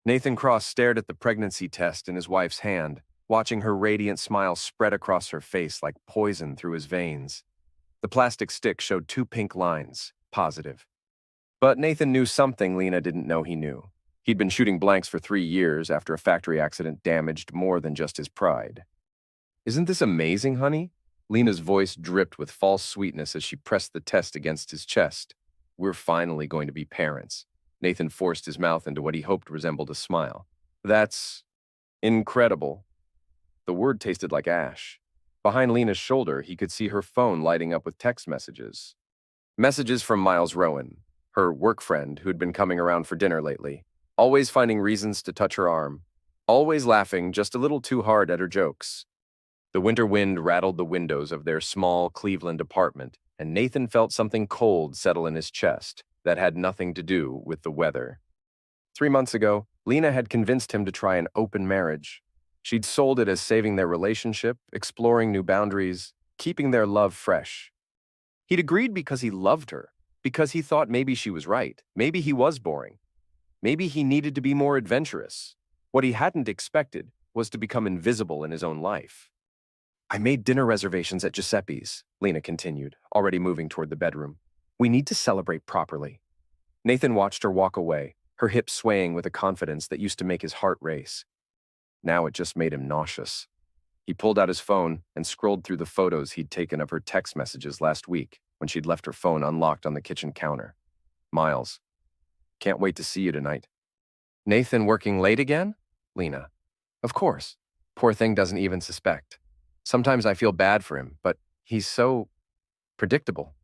Nathan Cross stared at the pregnancy test in his wife's hand, watching her radiant smile spread across her face like poison through his veins. The plastic stick showed 2 pink lines, positive. But Nathan knew something Lena didn't know he knew. He'd been shooting blanks for 3 years after a factory accident damaged more than just his pride. "Isn't this amazing, honey?" Lena's voice dripped with false sweetness as she pressed the test against his chest. "We're finally going to be parents." Nathan forced his mouth into what he hoped resembled a smile. "That's incredible." The word tasted like ash. Behind Lena's shoulder, he could see her phone lighting up with text messages. Messages from Miles Rowan, her work friend who'd been coming around for dinner lately, always finding reasons to touch her arm, always laughing just a little too hard at her jokes. The winter wind rattled the windows of their small Cleveland apartment, and Nathan felt something cold settle in his chest that had nothing to do with the weather. 3 months ago, Lena had convinced him to try an open marriage. She'd sold it as saving their relationship, exploring new boundaries, keeping their love fresh. He'd agreed because he loved her, because he thought maybe she was right, maybe he was boring, maybe he needed to be more adventurous. What he hadn't expected was to become invisible in his own life. "I made dinner reservations at Giuseppe's," Lena continued, already moving toward the bedroom. "We need to celebrate properly." Nathan watched her walk away, her hips swaying with a confidence that used to make his heart race. Now it just made him nauseous. He pulled out his phone and scrolled through the photos he'd taken of her text messages last week when she'd left her phone unlocked on the kitchen counter. "Miles, can't wait to see you tonight." "Nathan working late again?" "Lena, of course. Poor thing doesn't even suspect. Sometimes I feel bad for him, but he's so predictable."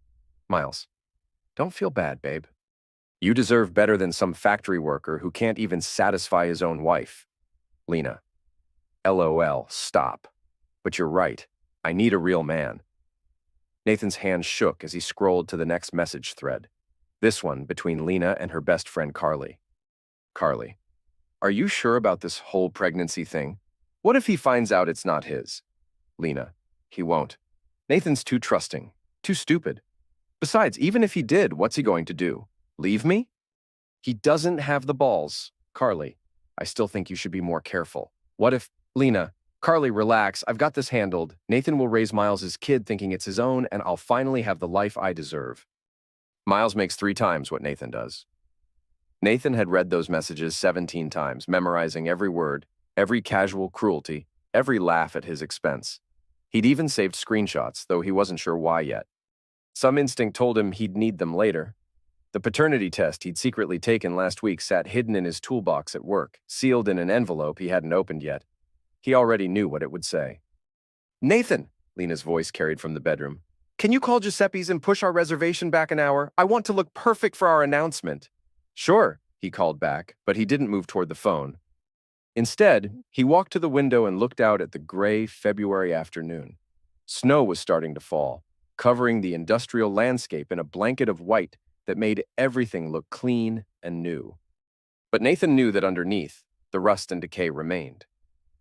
"Miles, don't feel bad, babe. You deserve better than some factory worker who can't even satisfy his own wife." "Lena, LOL, stop. But you're right. I need a real man." Nathan's hand shook as he scrolled to the next message thread. This one between Lena and her best friend Carly. "Carly, are you sure about this whole pregnancy thing? What if he finds out it's not his?" "Lena, he won't. Nathan's too trusting, too stupid. Besides, even if he did, what's he going to do? Leave me? He doesn't have the balls." "Carly, I still think you should be more careful. What if—" "Lena, Carly, relax. I've got this handled. Nathan will raise Miles's kid thinking it's his own, and I'll finally have the life I deserve." Miles makes 3 times what Nathan does. Nathan had read those messages 17 times, memorizing every word, every casual cruelty, every laugh at his expense. He'd even saved screenshots, though he wasn't sure why yet. Some instinct told him he'd need them later. The paternity test he'd secretly taken last week sat hidden in his toolbox at work, sealed in an envelope he hadn't opened yet. He already knew what it would say. "Nathan," Lena's voice carried from the bedroom, "can you call Giuseppe's and push our reservation back an hour? I want to look perfect for our announcement." "Sure," he called back, but he didn't move toward the phone. Instead, he walked to the window and looked out at the gray February afternoon. Snow was starting to fall, covering the industrial landscape in a blanket of white that made everything look clean and new. But Nathan knew that underneath, the rust and decay remained.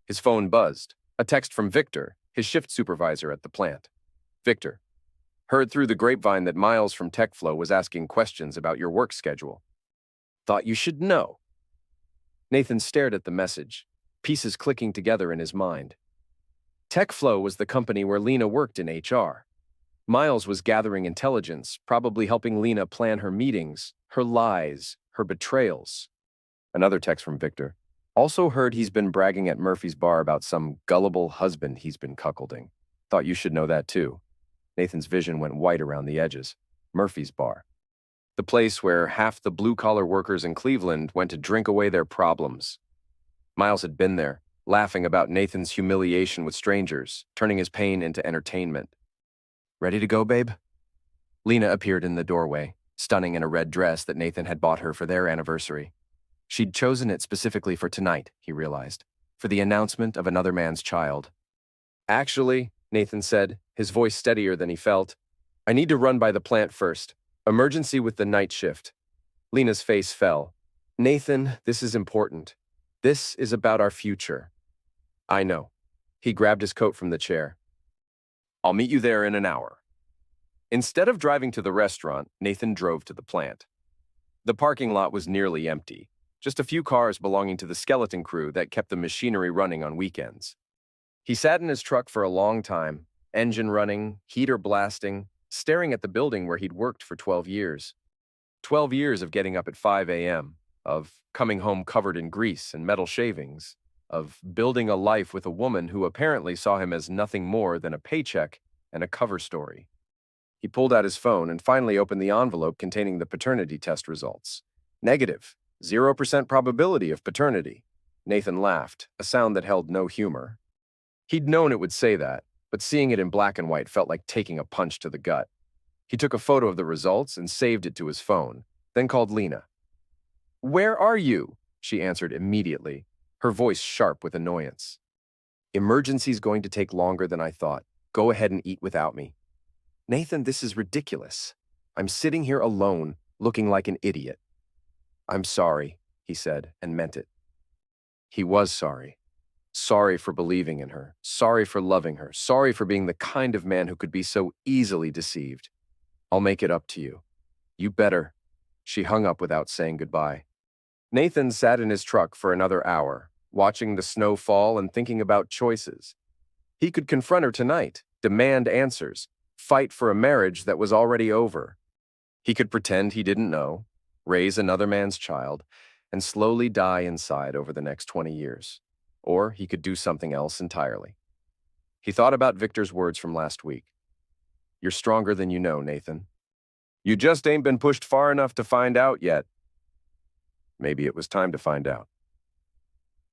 His phone buzzed, a text from Victor, his shift supervisor at the plant. "Victor, heard through the grapevine that Miles from TechFlow was asking questions about your work schedule. Thought you should know." Nathan stared at the message, pieces clicking together in his mind. TechFlow was the company where Lena worked in HR. Miles was gathering intelligence, probably helping Lena plan her meetings, her lies, her betrayals. Another text from Victor. "Also heard he's been bragging at Murphy's bar about some gullible husband he's been cuckolding. Thought you should know that too." Nathan's vision went white around the edges. Murphy's bar. The place where half the blue-collar workers in Cleveland went to drink away their problems. Miles had been there, laughing about Nathan's humiliation with strangers, turning his pain into entertainment. "Ready to go, babe?" Lena appeared in the doorway, stunning in a red dress that Nathan had bought her for their anniversary. She'd chosen it specifically for tonight, he realized, for the announcement of another man's child. "Actually," Nathan said, his voice steadier than he felt, "I need to run by the plant first. Emergency with the night shift." Lena's face fell. "Nathan, this is important. This is about our future." "I know." He grabbed his coat from the chair. "I'll meet you there in an hour." Instead of driving to the restaurant, Nathan drove to the plant. The parking lot was nearly empty. just a few cars belonging to the skeleton crew that kept the machinery running on weekends. He sat in his truck for a long time, engine running, heater blasting, staring at the building where he'd worked for 12 years. 12 years of getting up at 5 a.m., of coming home covered in grease and metal shavings, of building a life with a woman who apparently saw him as nothing more than a paycheck and a cover story. He pulled out his phone and finally opened the envelope containing the paternity test results. Negative. 0% probability of paternity. Nathan laughed, a sound that held no humor. He'd known it would say that, but seeing it in black and white felt like taking a punch to the gut. He took a photo of the results and saved it to his phone, then called Lena. "Where are you?" she answered immediately, her voice sharp with annoyance. "Emergency's going to take longer than I thought. Go ahead and eat without me." "Nathan, this is ridiculous. I'm sitting here alone, looking like an idiot." "I'm sorry," he said, and meant it. He was sorry. Sorry for believing in her. Sorry for loving her. Sorry for being the kind of man who could be so easily deceived. "I'll make it up to you." "You better." She hung up without saying goodbye. Nathan sat in his truck for another hour, watching the snow fall and thinking about choices. He could confront her tonight, demand answers, fight for a marriage that was already over. He could pretend he didn't know, raise another man's child, and slowly die inside over the next 20 years. Or he could do something else entirely. He thought about Victor's words from last week. "You're stronger than you know, Nathan. You just ain't been pushed far enough to find out yet." Maybe it was time to find out.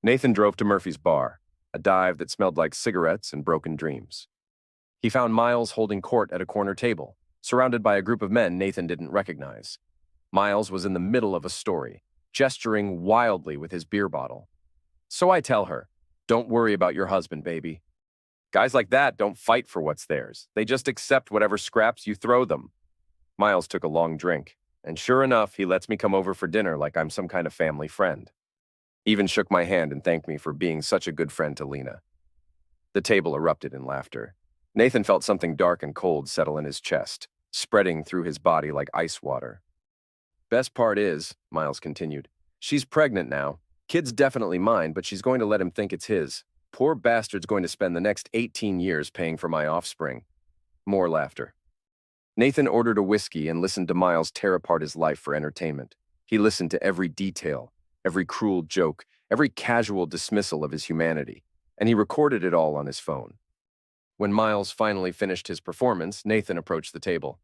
Nathan drove to Murphy's bar, a dive that smelled like cigarettes and broken dreams. He found Miles holding court at a corner table, surrounded by a group of men Nathan didn't recognize. Miles was in the middle of a story, gesturing wildly with his beer bottle. "So I tell her, don't worry about your husband, baby. Guys like that don't fight for what's theirs. They just accept whatever scraps you throw them." Miles took a long drink, and sure enough, he lets me come over for dinner like I'm some kind of family friend. Even shook my hand and thanked me for being such a good friend to Lena. The table erupted in laughter. Nathan felt something dark and cold settle in his chest, spreading through his body like ice water. "Best part is," Miles continued, "she's pregnant now. Kid's definitely mine, but she's going to let him think it's his. Poor bastard's going to spend the next 18 years paying for my offspring." More laughter. Nathan ordered a whiskey and listened to Miles tear apart his life for entertainment. He listened to every detail, every cruel joke, every casual dismissal of his humanity, and he recorded it all on his phone. When Miles finally finished his performance, Nathan approached the table.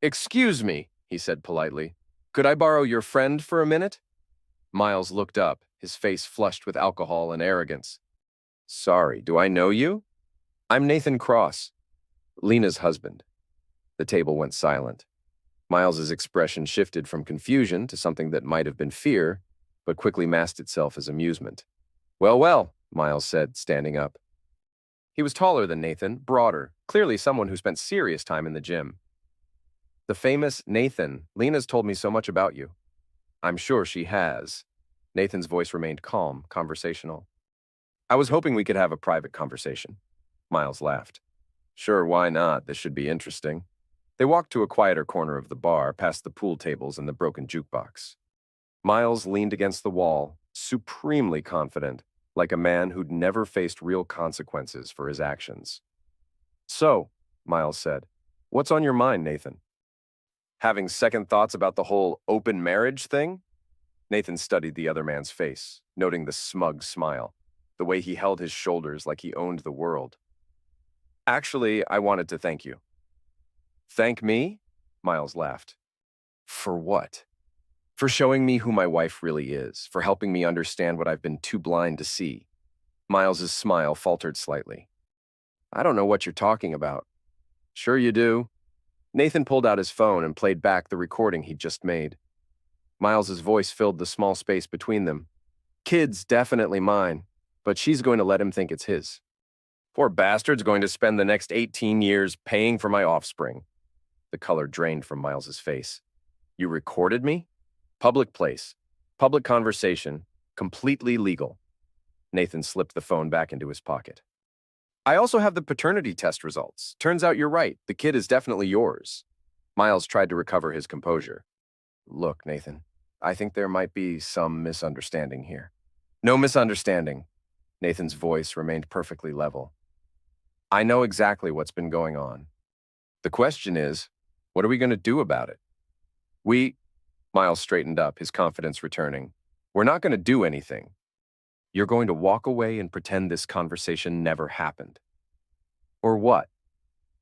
"Excuse me," he said politely. "Could I borrow your friend for a minute?" Miles looked up, his face flushed with alcohol and arrogance. "Sorry, do I know you?" "I'm Nathan Cross, Lena's husband." The table went silent. Miles's expression shifted from confusion to something that might have been fear, but quickly masked itself as amusement. "Well, well," Miles said, standing up. He was taller than Nathan, broader, clearly someone who spent serious time in the gym. "The famous Nathan, Lena's told me so much about you." "I'm sure she has." Nathan's voice remained calm, conversational. "I was hoping we could have a private conversation." Miles laughed. "Sure, why not? This should be interesting." They walked to a quieter corner of the bar, past the pool tables and the broken jukebox. Miles leaned against the wall, supremely confident, like a man who'd never faced real consequences for his actions. "So," Miles said, "what's on your mind, Nathan?" "Having second thoughts about the whole open marriage thing?" Nathan studied the other man's face, noting the smug smile, the way he held his shoulders like he owned the world. "Actually, I wanted to thank you." "Thank me?" Miles laughed. "For what?" "For showing me who my wife really is, for helping me understand what I've been too blind to see." Miles's smile faltered slightly. "I don't know what you're talking about." "Sure you do." Nathan pulled out his phone and played back the recording he'd just made. Miles's voice filled the small space between them. "Kid's definitely mine, but she's going to let him think it's his. Poor bastard's going to spend the next 18 years paying for my offspring." The color drained from Miles's face. "You recorded me? Public place. Public conversation. Completely legal." Nathan slipped the phone back into his pocket. "I also have the paternity test results. Turns out you're right. The kid is definitely yours." Miles tried to recover his composure. "Look, Nathan, I think there might be some misunderstanding here. No misunderstanding. Nathan's voice remained perfectly level. I know exactly what's been going on. The question is, what are we going to do about it? Miles straightened up, his confidence returning. We're not going to do anything. You're going to walk away and pretend this conversation never happened. Or what?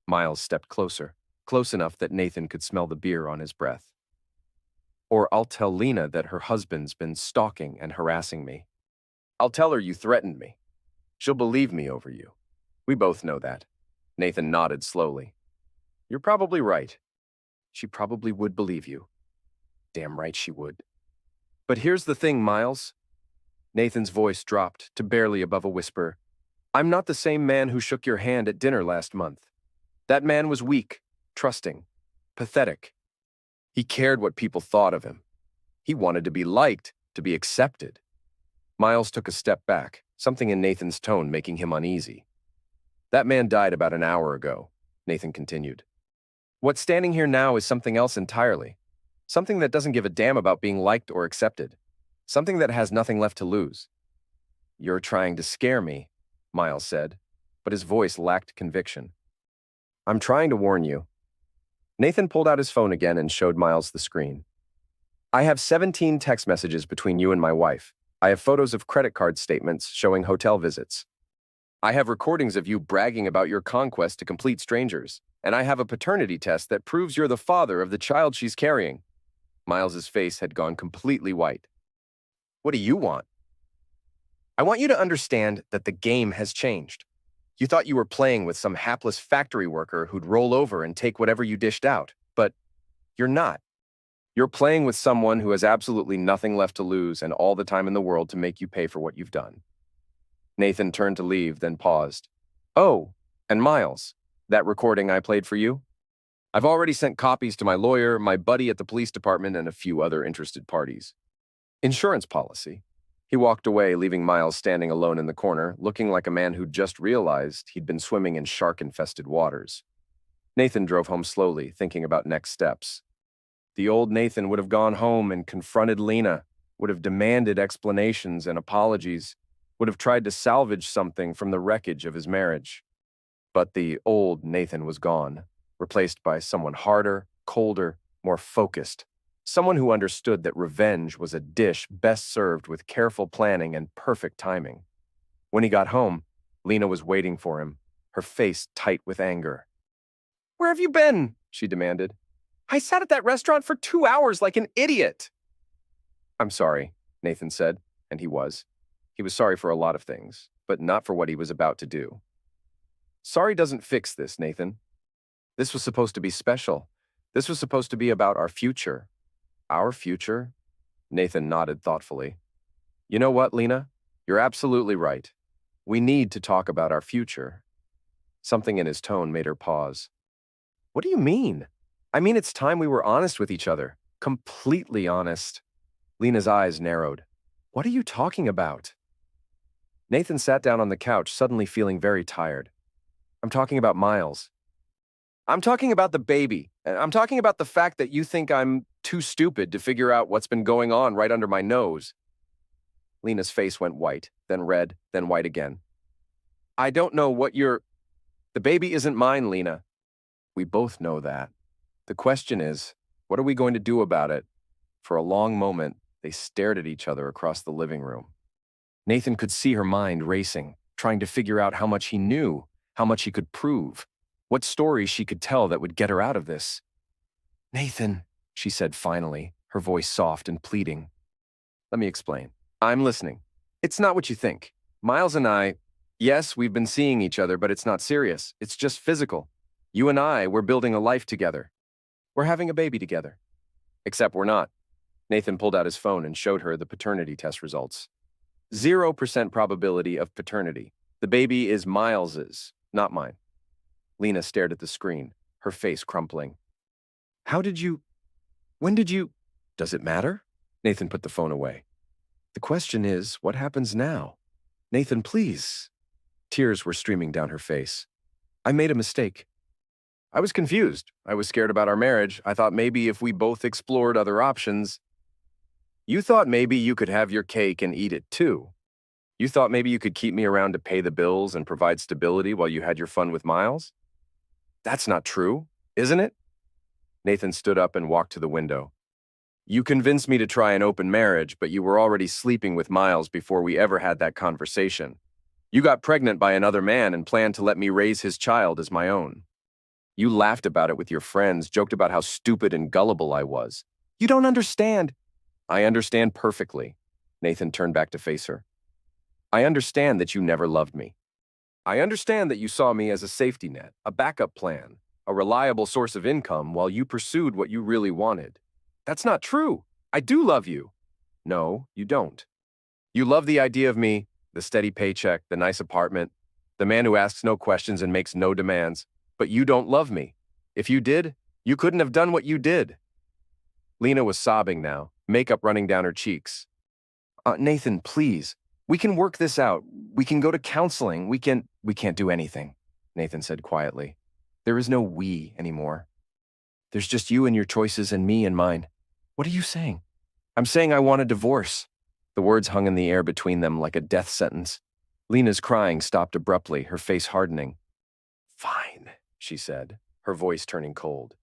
Miles stepped closer, close enough that Nathan could smell the beer on his breath. Or I'll tell Lena that her husband's been stalking and harassing me. I'll tell her you threatened me. She'll believe me over you. We both know that. Nathan nodded slowly. You're probably right. She probably would believe you. Damn right she would. But here's the thing, Miles. Nathan's voice dropped to barely above a whisper. I'm not the same man who shook your hand at dinner last month. That man was weak, trusting, pathetic. He cared what people thought of him. He wanted to be liked, to be accepted. Miles took a step back, something in Nathan's tone making him uneasy. That man died about an hour ago, Nathan continued. What's standing here now is something else entirely. Something that doesn't give a damn about being liked or accepted. Something that has nothing left to lose. You're trying to scare me, Miles said, but his voice lacked conviction. I'm trying to warn you. Nathan pulled out his phone again and showed Miles the screen. I have 17 text messages between you and my wife. I have photos of credit card statements showing hotel visits. I have recordings of you bragging about your conquest to complete strangers, and I have a paternity test that proves you're the father of the child she's carrying. Miles's face had gone completely white. What do you want? I want you to understand that the game has changed. You thought you were playing with some hapless factory worker who'd roll over and take whatever you dished out, but you're not. You're playing with someone who has absolutely nothing left to lose and all the time in the world to make you pay for what you've done. Nathan turned to leave, then paused. Oh, and Miles, that recording I played for you? I've already sent copies to my lawyer, my buddy at the police department, and a few other interested parties. Insurance policy. He walked away, leaving Miles standing alone in the corner, looking like a man who'd just realized he'd been swimming in shark-infested waters. Nathan drove home slowly, thinking about next steps. The old Nathan would have gone home and confronted Lena, would have demanded explanations and apologies, would have tried to salvage something from the wreckage of his marriage. But the old Nathan was gone, replaced by someone harder, colder, more focused. Someone who understood that revenge was a dish best served with careful planning and perfect timing. When he got home, Lena was waiting for him, her face tight with anger. Where have you been? She demanded. I sat at that restaurant for 2 hours like an idiot. I'm sorry, Nathan said, and he was. He was sorry for a lot of things, but not for what he was about to do. Sorry doesn't fix this, Nathan. This was supposed to be special. This was supposed to be about our future. Our future? Nathan nodded thoughtfully. You know what, Lena? You're absolutely right. We need to talk about our future. Something in his tone made her pause. What do you mean? I mean, it's time we were honest with each other. Completely honest. Lena's eyes narrowed. What are you talking about? Nathan sat down on the couch, suddenly feeling very tired. I'm talking about Miles. I'm talking about the baby. I'm talking about the fact that you think I'm too stupid to figure out what's been going on right under my nose. Lena's face went white, then red, then white again. I don't know what you're... The baby isn't mine, Lena. We both know that. The question is, what are we going to do about it? For a long moment, they stared at each other across the living room. Nathan could see her mind racing, trying to figure out how much he knew, how much he could prove, what stories she could tell that would get her out of this. Nathan, she said finally, her voice soft and pleading. Let me explain. I'm listening. It's not what you think. Miles and I, yes, we've been seeing each other, but it's not serious. It's just physical. You and I, we're building a life together. We're having a baby together. Except we're not. Nathan pulled out his phone and showed her the paternity test results. 0% probability of paternity. The baby is Miles's, not mine. Lena stared at the screen, her face crumpling. When did you... Does it matter? Nathan put the phone away. The question is, what happens now? Nathan, please. Tears were streaming down her face. I made a mistake. I was confused. I was scared about our marriage. I thought maybe if we both explored other options... You thought maybe you could have your cake and eat it too. You thought maybe you could keep me around to pay the bills and provide stability while you had your fun with Miles? That's not true, isn't it? Nathan stood up and walked to the window. You convinced me to try an open marriage, but you were already sleeping with Miles before we ever had that conversation. You got pregnant by another man and planned to let me raise his child as my own. You laughed about it with your friends, joked about how stupid and gullible I was. You don't understand. I understand perfectly. Nathan turned back to face her. I understand that you never loved me. I understand that you saw me as a safety net, a backup plan, a reliable source of income while you pursued what you really wanted. That's not true. I do love you. No, you don't. You love the idea of me, the steady paycheck, the nice apartment, the man who asks no questions and makes no demands, but you don't love me. If you did, you couldn't have done what you did. Lena was sobbing now, makeup running down her cheeks. Nathan, please. We can work this out. We can go to counseling. We can't do anything, Nathan said quietly. There is no we anymore. There's just you and your choices and me and mine. What are you saying? I'm saying I want a divorce. The words hung in the air between them like a death sentence. Lena's crying stopped abruptly, her face hardening. Fine, she said, her voice turning cold.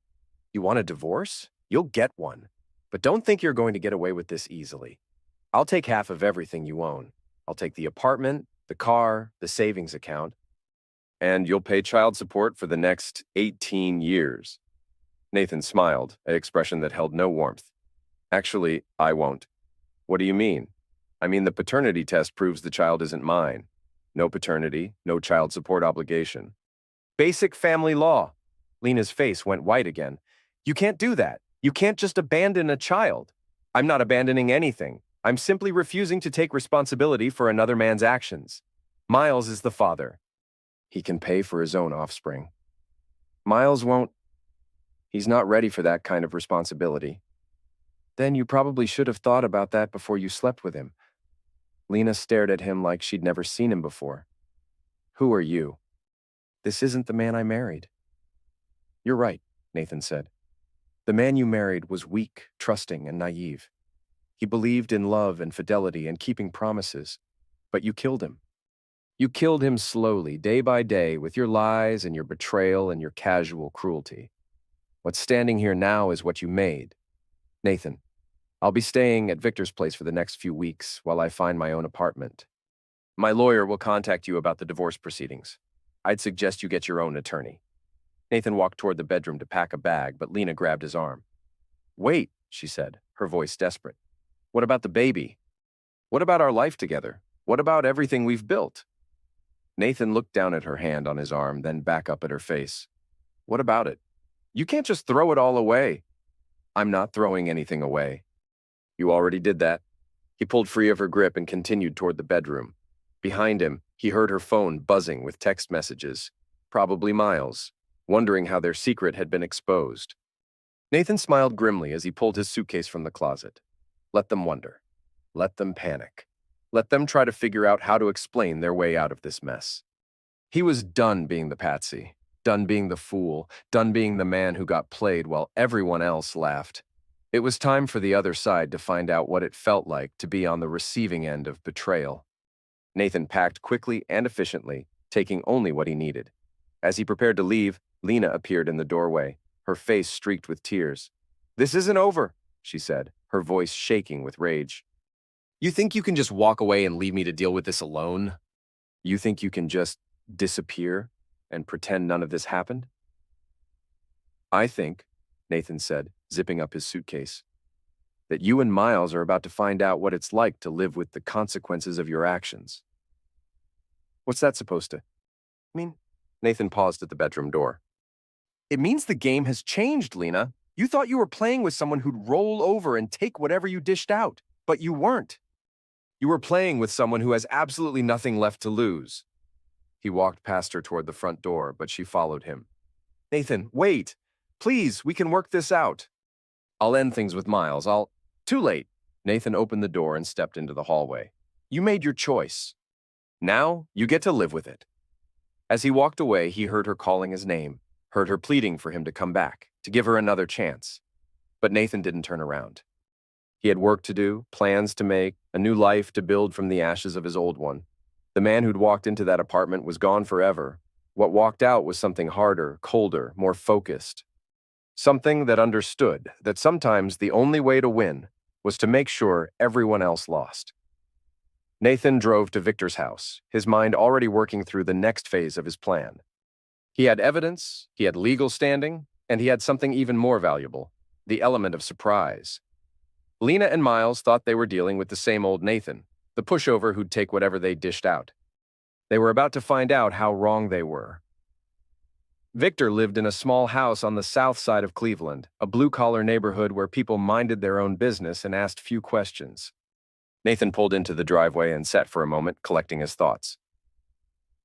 You want a divorce? You'll get one. But don't think you're going to get away with this easily. I'll take half of everything you own. I'll take the apartment, the car, the savings account, and you'll pay child support for the next 18 years. Nathan smiled, an expression that held no warmth. Actually, I won't. What do you mean? I mean the paternity test proves the child isn't mine. No paternity, no child support obligation. Basic family law. Lena's face went white again. You can't do that. You can't just abandon a child. I'm not abandoning anything. I'm simply refusing to take responsibility for another man's actions. Miles is the father. He can pay for his own offspring. Miles won't. He's not ready for that kind of responsibility. Then you probably should have thought about that before you slept with him. Lena stared at him like she'd never seen him before. Who are you? This isn't the man I married. You're right, Nathan said. The man you married was weak, trusting, and naive. He believed in love and fidelity and keeping promises, but you killed him. You killed him slowly, day by day, with your lies and your betrayal and your casual cruelty. What's standing here now is what you made. Nathan, I'll be staying at Victor's place for the next few weeks while I find my own apartment. My lawyer will contact you about the divorce proceedings. I'd suggest you get your own attorney. Nathan walked toward the bedroom to pack a bag, but Lena grabbed his arm. Wait, she said, her voice desperate. What about the baby? What about our life together? What about everything we've built? Nathan looked down at her hand on his arm, then back up at her face. What about it? You can't just throw it all away. I'm not throwing anything away. You already did that. He pulled free of her grip and continued toward the bedroom. Behind him, he heard her phone buzzing with text messages, probably Miles, wondering how their secret had been exposed. Nathan smiled grimly as he pulled his suitcase from the closet. Let them wonder. Let them panic. Let them try to figure out how to explain their way out of this mess. He was done being the patsy, done being the fool, done being the man who got played while everyone else laughed. It was time for the other side to find out what it felt like to be on the receiving end of betrayal. Nathan packed quickly and efficiently, taking only what he needed. As he prepared to leave, Lena appeared in the doorway, her face streaked with tears. This isn't over, she said, her voice shaking with rage. You think you can just walk away and leave me to deal with this alone? You think you can just disappear and pretend none of this happened? I think, Nathan said, zipping up his suitcase, that you and Miles are about to find out what it's like to live with the consequences of your actions. What's that supposed to mean? Nathan paused at the bedroom door. It means the game has changed, Lena. You thought you were playing with someone who'd roll over and take whatever you dished out, but you weren't. You were playing with someone who has absolutely nothing left to lose. He walked past her toward the front door, but she followed him. Nathan, wait. Please, we can work this out. I'll end things with Miles. Too late. Nathan opened the door and stepped into the hallway. You made your choice. Now, you get to live with it. As he walked away, he heard her calling his name, heard her pleading for him to come back, to give her another chance. But Nathan didn't turn around. He had work to do, plans to make, a new life to build from the ashes of his old one. The man who'd walked into that apartment was gone forever. What walked out was something harder, colder, more focused. Something that understood that sometimes the only way to win was to make sure everyone else lost. Nathan drove to Victor's house, his mind already working through the next phase of his plan. He had evidence, he had legal standing, and he had something even more valuable, the element of surprise. Lena and Miles thought they were dealing with the same old Nathan, the pushover who'd take whatever they dished out. They were about to find out how wrong they were. Victor lived in a small house on the south side of Cleveland, a blue-collar neighborhood where people minded their own business and asked few questions. Nathan pulled into the driveway and sat for a moment, collecting his thoughts.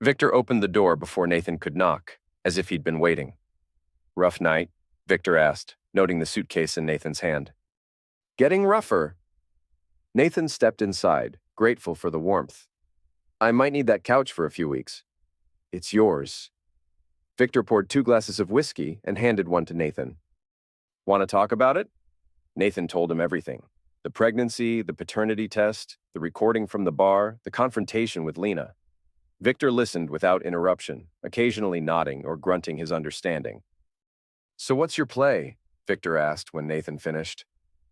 Victor opened the door before Nathan could knock, as if he'd been waiting. "Rough night?" Victor asked, noting the suitcase in Nathan's hand. "Getting rougher." Nathan stepped inside, grateful for the warmth. "I might need that couch for a few weeks." "It's yours." Victor poured 2 glasses of whiskey and handed one to Nathan. "Want to talk about it?" Nathan told him everything. The pregnancy, the paternity test, the recording from the bar, the confrontation with Lena. Victor listened without interruption, occasionally nodding or grunting his understanding. "So what's your play?" Victor asked when Nathan finished.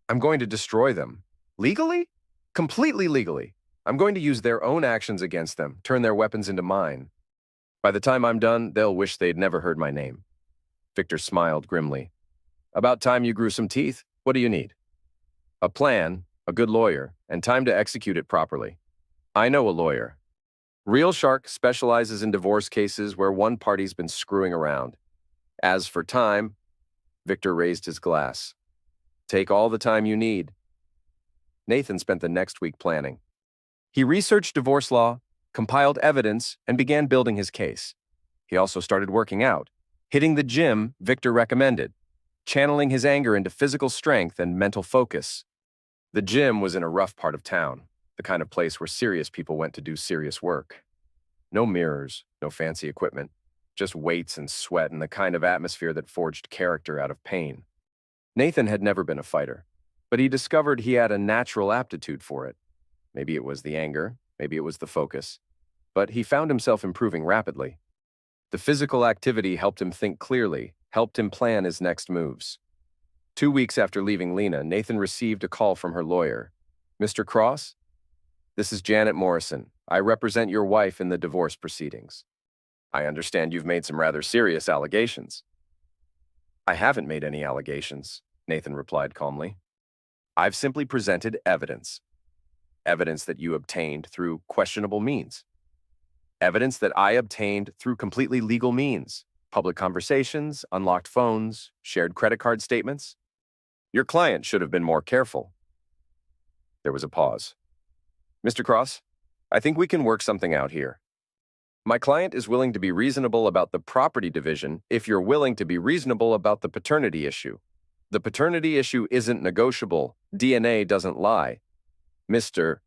"I'm going to destroy them. Legally? Completely legally. I'm going to use their own actions against them, turn their weapons into mine. By the time I'm done, they'll wish they'd never heard my name." Victor smiled grimly. "About time you grew some teeth. What do you need?" "A plan, a good lawyer, and time to execute it properly." "I know a lawyer. Real Shark specializes in divorce cases where one party's been screwing around. As for time," Victor raised his glass, "take all the time you need." Nathan spent the next week planning. He researched divorce law, compiled evidence, and began building his case. He also started working out, hitting the gym Victor recommended, channeling his anger into physical strength and mental focus. The gym was in a rough part of town, the kind of place where serious people went to do serious work. No mirrors, no fancy equipment, just weights and sweat and the kind of atmosphere that forged character out of pain. Nathan had never been a fighter, but he discovered he had a natural aptitude for it. Maybe it was the anger, maybe it was the focus, but he found himself improving rapidly. The physical activity helped him think clearly, helped him plan his next moves. 2 weeks after leaving Lena, Nathan received a call from her lawyer. "Mr. Cross? This is Janet Morrison. I represent your wife in the divorce proceedings. I understand you've made some rather serious allegations." "I haven't made any allegations," Nathan replied calmly. "I've simply presented evidence. Evidence that you obtained through questionable means. Evidence that I obtained through completely legal means. Public conversations, unlocked phones, shared credit card statements. Your client should have been more careful." There was a pause. "Mr. Cross, I think we can work something out here. My client is willing to be reasonable about the property division if you're willing to be reasonable about the paternity issue. The paternity issue isn't negotiable. DNA doesn't lie. Mr.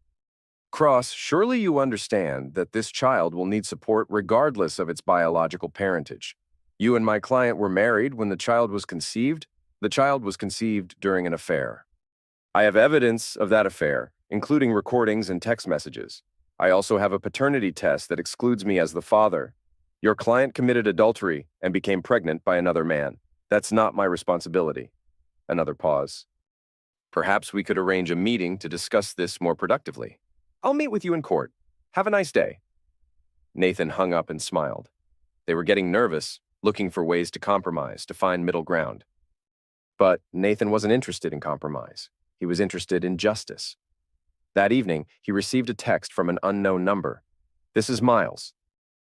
Cross, surely you understand that this child will need support regardless of its biological parentage. You and my client were married when the child was conceived. The child was conceived during an affair. I have evidence of that affair, including recordings and text messages. I also have a paternity test that excludes me as the father. Your client committed adultery and became pregnant by another man. That's not my responsibility." Another pause. "Perhaps we could arrange a meeting to discuss this more productively. I'll meet with you in court. Have a nice day." Nathan hung up and smiled. They were getting nervous, looking for ways to compromise, to find middle ground. But Nathan wasn't interested in compromise. He was interested in justice. That evening, he received a text from an unknown number. "This is Miles.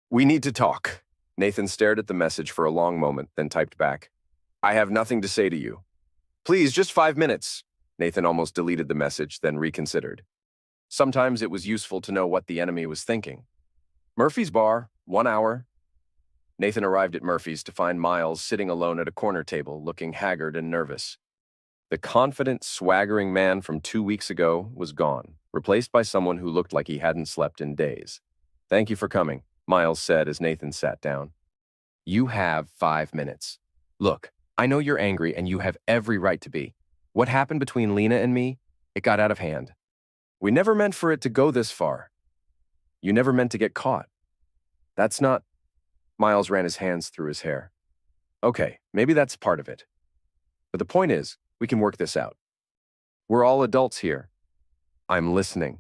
We need to talk." Nathan stared at the message for a long moment, then typed back, "I have nothing to say to you. Please, just 5 minutes." Nathan almost deleted the message, then reconsidered. Sometimes it was useful to know what the enemy was thinking. "Murphy's Bar, 1 hour." Nathan arrived at Murphy's to find Miles sitting alone at a corner table, looking haggard and nervous. The confident, swaggering man from 2 weeks ago was gone, replaced by someone who looked like he hadn't slept in days. "Thank you for coming," Miles said as Nathan sat down. "You have 5 minutes. Look, I know you're angry and you have every right to be. What happened between Lena and me? It got out of hand. We never meant for it to go this far. You never meant to get caught. That's not... Miles ran his hands through his hair. Okay, maybe that's part of it. But the point is, we can work this out. We're all adults here. I'm listening.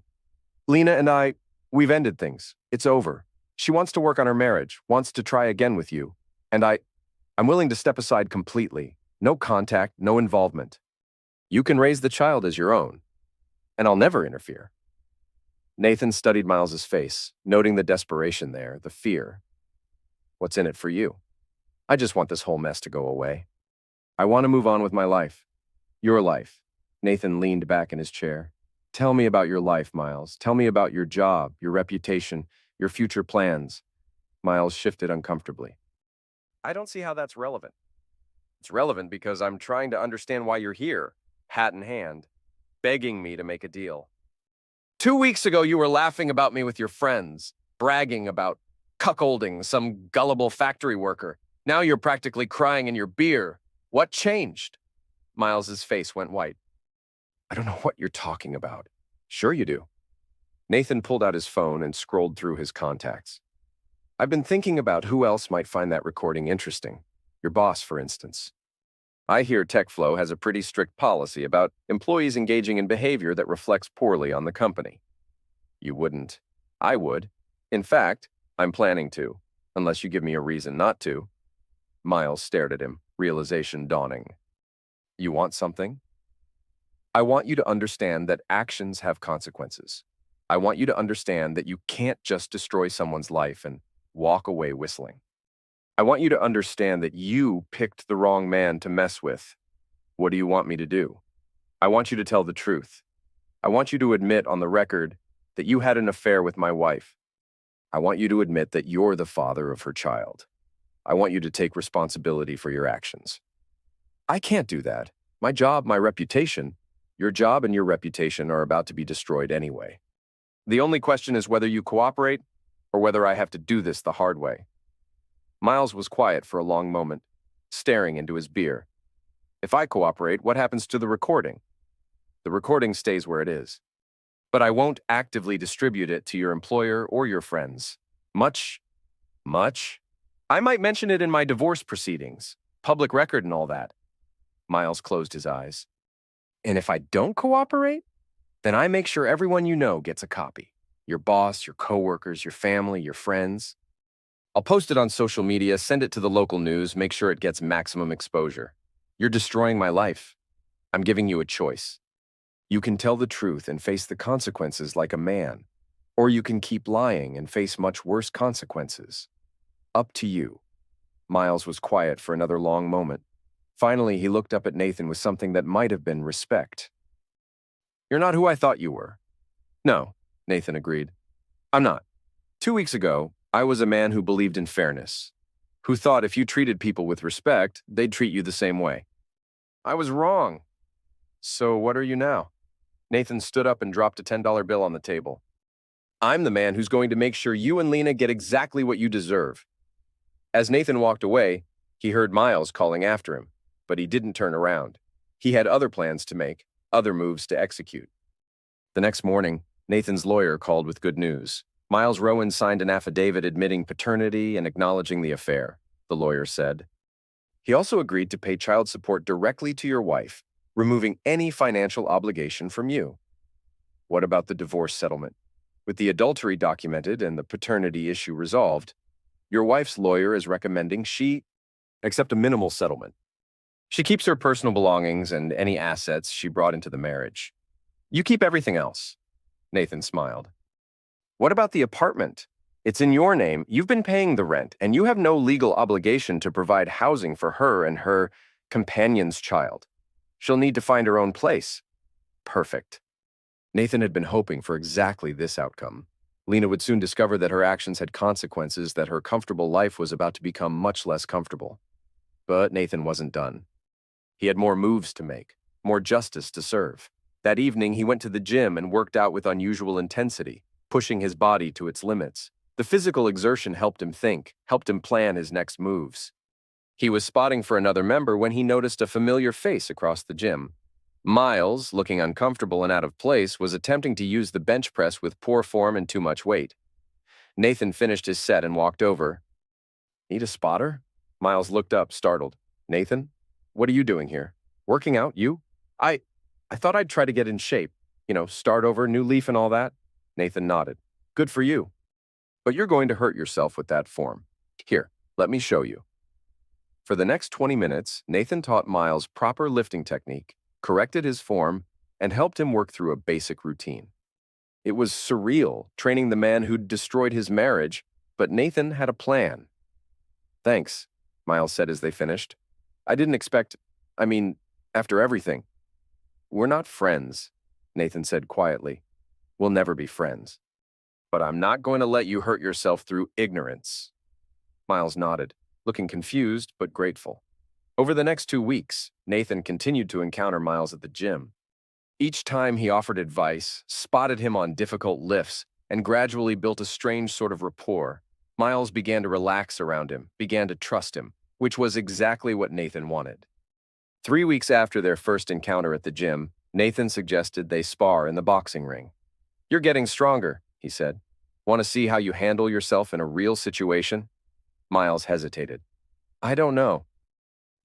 Lena and I, we've ended things. It's over. She wants to work on her marriage, wants to try again with you. And I'm willing to step aside completely. No contact, no involvement. You can raise the child as your own. And I'll never interfere. Nathan studied Miles's face, noting the desperation there, the fear. What's in it for you? I just want this whole mess to go away. I want to move on with my life. Your life. Nathan leaned back in his chair. Tell me about your life, Miles. Tell me about your job, your reputation, your future plans. Miles shifted uncomfortably. I don't see how that's relevant. It's relevant because I'm trying to understand why you're here, hat in hand, begging me to make a deal. 2 weeks ago, you were laughing about me with your friends, bragging about cuckolding some gullible factory worker. Now you're practically crying in your beer. What changed? Miles's face went white. I don't know what you're talking about. Sure you do. Nathan pulled out his phone and scrolled through his contacts. I've been thinking about who else might find that recording interesting. Your boss, for instance. I hear TechFlow has a pretty strict policy about employees engaging in behavior that reflects poorly on the company. You wouldn't. I would. In fact, I'm planning to, unless you give me a reason not to. Miles stared at him, realization dawning. You want something? I want you to understand that actions have consequences. I want you to understand that you can't just destroy someone's life and walk away whistling. I want you to understand that you picked the wrong man to mess with. What do you want me to do? I want you to tell the truth. I want you to admit on the record that you had an affair with my wife. I want you to admit that you're the father of her child. I want you to take responsibility for your actions. I can't do that. My job, my reputation, your job and your reputation are about to be destroyed anyway. The only question is whether you cooperate or whether I have to do this the hard way. Miles was quiet for a long moment, staring into his beer. If I cooperate, what happens to the recording? The recording stays where it is. But I won't actively distribute it to your employer or your friends. Much? I might mention it in my divorce proceedings, public record and all that. Miles closed his eyes. And if I don't cooperate, then I make sure everyone you know gets a copy. Your boss, your coworkers, your family, your friends. I'll post it on social media, send it to the local news, make sure it gets maximum exposure. You're destroying my life. I'm giving you a choice. You can tell the truth and face the consequences like a man, or you can keep lying and face much worse consequences. Up to you. Miles was quiet for another long moment. Finally, he looked up at Nathan with something that might have been respect. You're not who I thought you were. No, Nathan agreed. I'm not. 2 weeks ago, I was a man who believed in fairness, who thought if you treated people with respect, they'd treat you the same way. I was wrong. So what are you now? Nathan stood up and dropped a $10 bill on the table. I'm the man who's going to make sure you and Lena get exactly what you deserve. As Nathan walked away, he heard Miles calling after him, but he didn't turn around. He had other plans to make, other moves to execute. The next morning, Nathan's lawyer called with good news. Miles Rowan signed an affidavit admitting paternity and acknowledging the affair, the lawyer said. He also agreed to pay child support directly to your wife, removing any financial obligation from you. What about the divorce settlement? With the adultery documented and the paternity issue resolved, your wife's lawyer is recommending she accept a minimal settlement. She keeps her personal belongings and any assets she brought into the marriage. You keep everything else. Nathan smiled. What about the apartment? It's in your name, you've been paying the rent, and you have no legal obligation to provide housing for her and her companion's child. She'll need to find her own place. Perfect. Nathan had been hoping for exactly this outcome. Lena would soon discover that her actions had consequences, that her comfortable life was about to become much less comfortable. But Nathan wasn't done. He had more moves to make, more justice to serve. That evening, he went to the gym and worked out with unusual intensity, pushing his body to its limits. The physical exertion helped him think, helped him plan his next moves. He was spotting for another member when he noticed a familiar face across the gym. Miles, looking uncomfortable and out of place, was attempting to use the bench press with poor form and too much weight. Nathan finished his set and walked over. Need a spotter? Miles looked up, startled. Nathan? What are you doing here? Working out, you? I thought I'd try to get in shape. Start over, new leaf and all that. Nathan nodded. Good for you. But you're going to hurt yourself with that form. Here, let me show you. For the next 20 minutes, Nathan taught Miles proper lifting technique, corrected his form, and helped him work through a basic routine. It was surreal, training the man who'd destroyed his marriage, but Nathan had a plan. Thanks, Miles said as they finished. I didn't expect, after everything. We're not friends, Nathan said quietly. We'll never be friends. But I'm not going to let you hurt yourself through ignorance. Miles nodded, looking confused but grateful. Over the next 2 weeks, Nathan continued to encounter Miles at the gym. Each time he offered advice, spotted him on difficult lifts, and gradually built a strange sort of rapport. Miles began to relax around him, began to trust him, which was exactly what Nathan wanted. 3 weeks after their first encounter at the gym, Nathan suggested they spar in the boxing ring. You're getting stronger, he said. Want to see how you handle yourself in a real situation? Miles hesitated. I don't know.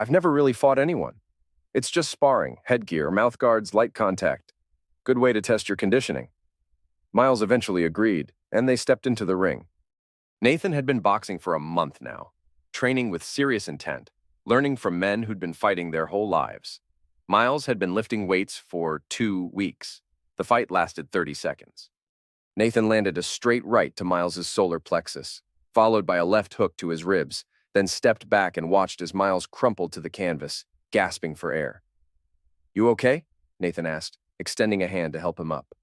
I've never really fought anyone. It's just sparring, headgear, mouth guards, light contact. Good way to test your conditioning. Miles eventually agreed, and they stepped into the ring. Nathan had been boxing for a month now, training with serious intent, learning from men who'd been fighting their whole lives. Miles had been lifting weights for 2 weeks. The fight lasted 30 seconds. Nathan landed a straight right to Miles's solar plexus, followed by a left hook to his ribs, then stepped back and watched as Miles crumpled to the canvas, gasping for air. You okay? Nathan asked, extending a hand to help him up.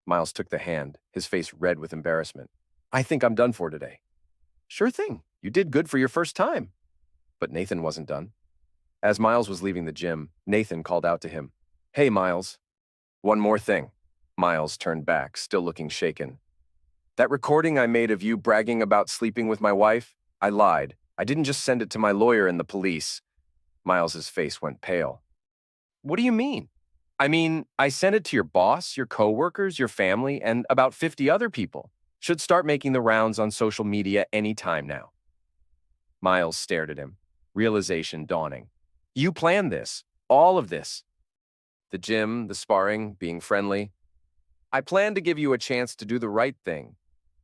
Miles took the hand, his face red with embarrassment. I think I'm done for today. Sure thing. You did good for your first time. But Nathan wasn't done. As Miles was leaving the gym, Nathan called out to him. Hey, Miles. One more thing. Miles turned back, still looking shaken. That recording I made of you bragging about sleeping with my wife? I lied. I didn't just send it to my lawyer and the police. Miles's face went pale. What do you mean? I sent it to your boss, your coworkers, your family, and about 50 other people. Should start making the rounds on social media any time now. Miles stared at him, realization dawning. You planned this, all of this. The gym, the sparring, being friendly. I planned to give you a chance to do the right thing.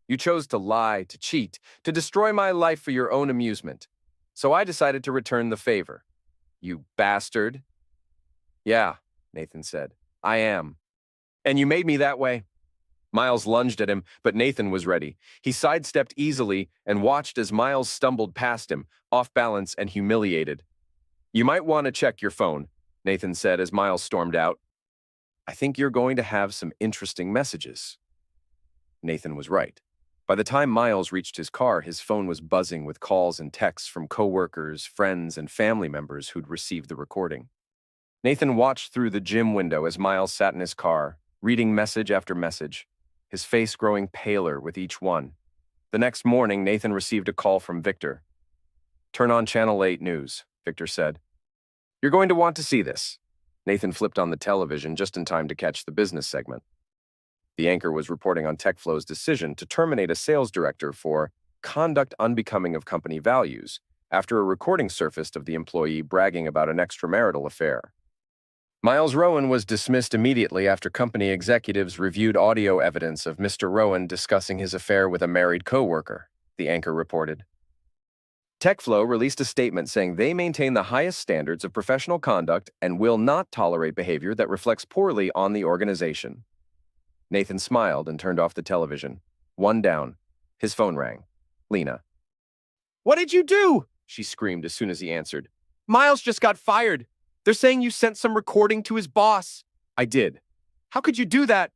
You chose to lie, to cheat, to destroy my life for your own amusement. So I decided to return the favor. You bastard. Yeah, Nathan said. I am. And you made me that way. Miles lunged at him, but Nathan was ready. He sidestepped easily and watched as Miles stumbled past him, off balance and humiliated. You might want to check your phone, Nathan said as Miles stormed out. I think you're going to have some interesting messages. Nathan was right. By the time Miles reached his car, his phone was buzzing with calls and texts from coworkers, friends, and family members who'd received the recording. Nathan watched through the gym window as Miles sat in his car, reading message after message, his face growing paler with each one. The next morning, Nathan received a call from Victor. Turn on Channel 8 News, Victor said. You're going to want to see this. Nathan flipped on the television just in time to catch the business segment. The anchor was reporting on TechFlow's decision to terminate a sales director for conduct unbecoming of company values after a recording surfaced of the employee bragging about an extramarital affair. Miles Rowan was dismissed immediately after company executives reviewed audio evidence of Mr. Rowan discussing his affair with a married coworker, the anchor reported. TechFlow released a statement saying they maintain the highest standards of professional conduct and will not tolerate behavior that reflects poorly on the organization. Nathan smiled and turned off the television. One down. His phone rang. Lena. What did you do? She screamed as soon as he answered. Miles just got fired. They're saying you sent some recording to his boss. I did. How could you do that?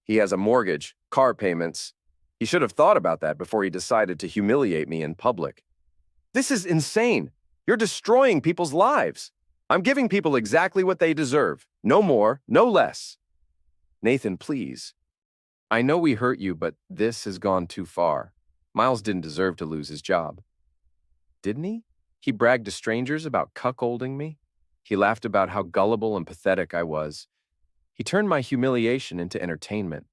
He has a mortgage, car payments. He should have thought about that before he decided to humiliate me in public. This is insane. You're destroying people's lives. I'm giving people exactly what they deserve. No more, no less. Nathan, please. I know we hurt you, but this has gone too far. Miles didn't deserve to lose his job. Didn't he? He bragged to strangers about cuckolding me? He laughed about how gullible and pathetic I was. He turned my humiliation into entertainment.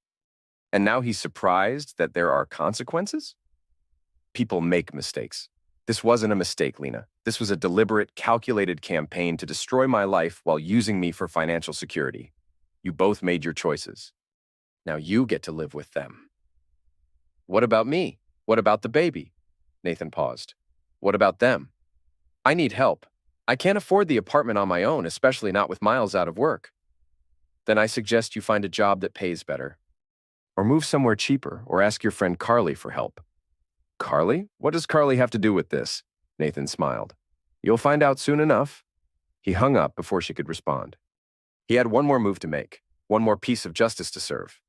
And now he's surprised that there are consequences? People make mistakes. This wasn't a mistake, Lena. This was a deliberate, calculated campaign to destroy my life while using me for financial security. You both made your choices. Now you get to live with them. What about me? What about the baby? Nathan paused. What about them? I need help. I can't afford the apartment on my own, especially not with Miles out of work. Then I suggest you find a job that pays better. Or move somewhere cheaper, or ask your friend Carly for help. Carly? What does Carly have to do with this? Nathan smiled. You'll find out soon enough. He hung up before she could respond. He had one more move to make, one more piece of justice to serve.